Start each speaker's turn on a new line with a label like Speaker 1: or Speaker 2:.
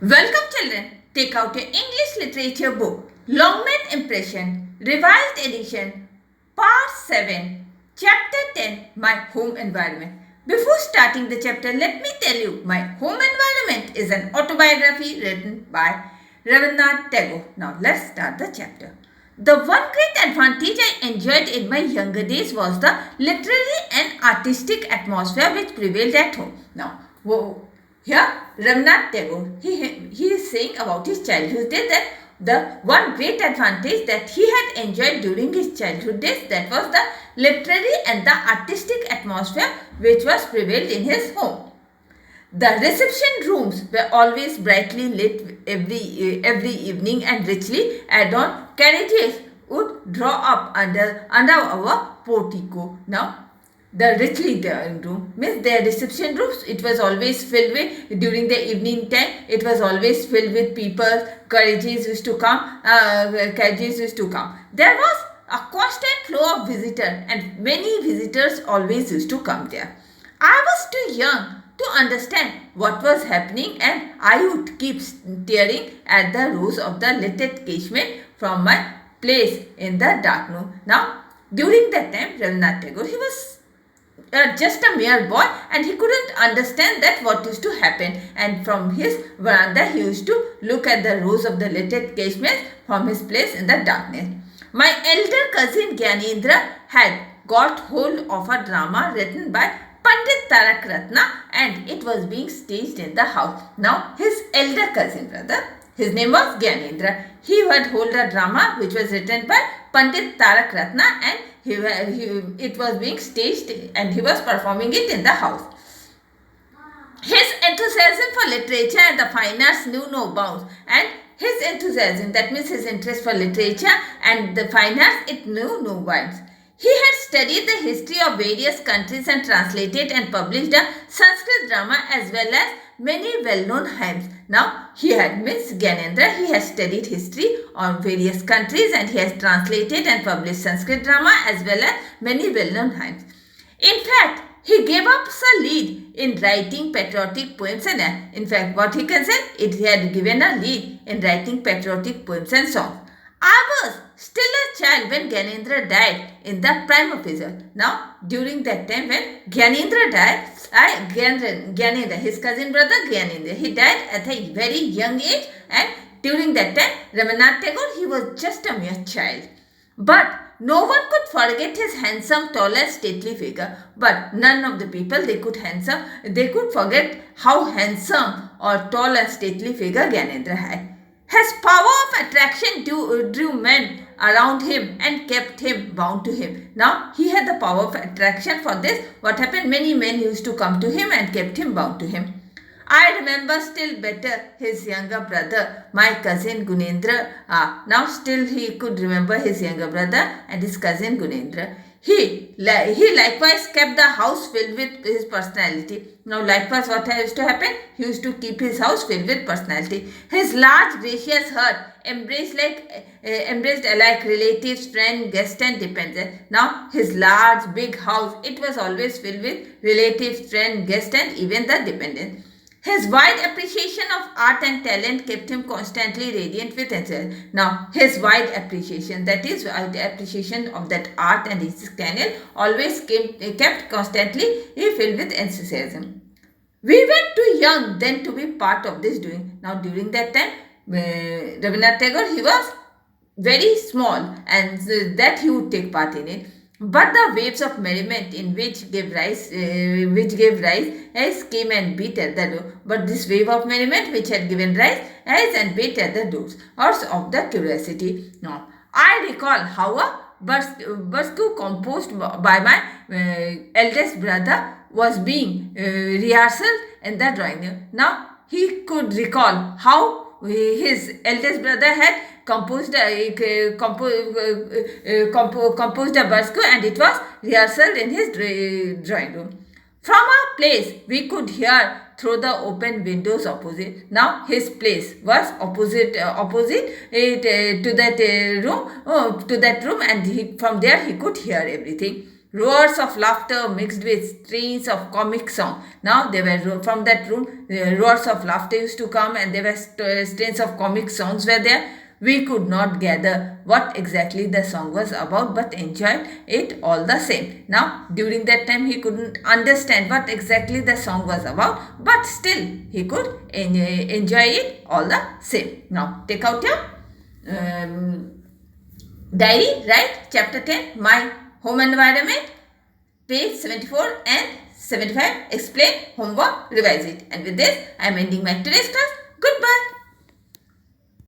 Speaker 1: Welcome children, take out your English literature book, Longman Impression, Revised Edition, Part 7, Chapter 10, My Home Environment. Before starting the chapter, let me tell you, My Home Environment is an autobiography written by Rabindranath Tagore. Now let's start the chapter. The one great advantage I enjoyed in my younger days was the literary and artistic atmosphere which prevailed at home. Now, here Rabindranath Tagore, he is saying about his childhood days that the one great advantage that he had enjoyed during his childhood days, that was the literary and the artistic atmosphere which was prevailed in his home. The reception rooms were always brightly lit every evening, and richly adorned carriages would draw up under our portico. Now, the richly done room means their reception rooms, it was always filled with, during the evening time, it was always filled with people. Carriages used to come. There was a constant flow of visitors, and many visitors always used to come there. I was too young to understand what was happening, and I would keep staring at the rows of the lighted casement from my place in the dark room. Now, during that time, Rabindranath Tagore, he was just a mere boy, and he couldn't understand that what used to happen, and from his veranda he used to look at the rows of the lighted casements from his place in the darkness. My elder cousin Gyanendra had got hold of a drama written by Pandit Tarak Ratna, and it was being staged in the house. Now, his elder cousin brother, his name was Gyanendra, he had hold a drama which was written by Pandit Tarak Ratna, and it was being staged and he was performing it in the house. His enthusiasm for literature and the fine arts knew no bounds, and his enthusiasm, that means his interest for literature and the fine arts, it knew no bounds. He had studied the history of various countries and translated and published a Sanskrit drama as well as many well-known hymns. Now, he had, Miss Gyanendra, he has studied history on various countries, and he has translated and published Sanskrit drama as well as many well-known hymns. In fact, he gave us a lead in writing patriotic poems, and in fact, what he can say, he had given a lead in writing patriotic poems and songs. I was still a child when Gyanendra died in the prime of his youth. Now, during that time when Gyanendra died, Gyanendra, his cousin brother Gyanendra, he died at a very young age, and during that time, Rabindranath Tagore, he was just a mere child. But no one could forget his handsome, tall and stately figure. But none of the people, they could forget how handsome or tall and stately figure Gyanendra had. His power of attraction drew men around him and kept him bound to him. Now, he had the power of attraction. For this, what happened? Many men used to come to him and kept him bound to him. I remember still better his younger brother, my cousin Gunendra. Now still he could remember his younger brother and his cousin Gunendra. He likewise kept the house filled with his personality. Now likewise what used to happen? He used to keep his house filled with personality. His large gracious heart embraced alike relatives, friends, guests and dependents. Now his large big house, it was always filled with relatives, friends, guests and even the dependents. His wide appreciation of art and talent kept him constantly radiant with enthusiasm. Now, his wide appreciation, that is, wide appreciation of that art and his talent, always kept constantly filled with enthusiasm. We were too young then to be part of this doing. Now, during that time, Rabindranath Tagore, he was very small, and that he would take part in it. But the waves of merriment in which gave rise came and beat at the door. But this wave of merriment which had given rise and beat at the doors of the curiosity. Now, I recall how a bursk composed by my eldest brother was being rehearsed in the drawing room. Now, he could recall how his eldest brother had composed a bursk, and it was rehearsed in his drawing room. From our place, we could hear through the open windows opposite. Now, his place was opposite to that room, and from there he could hear everything. roars of laughter mixed with strains of comic song. Now they were from that room, roars of laughter used to come, and there were strains of comic songs were there. We could not gather what exactly the song was about, but enjoyed it all the same. Now, during that time, he couldn't understand what exactly the song was about, but still he could enjoy it all the same. Now, take out your diary, write chapter 10, My Home Environment, page 74 and 75. Explain, homework, revise it. And with this, I am ending my today's class. Goodbye.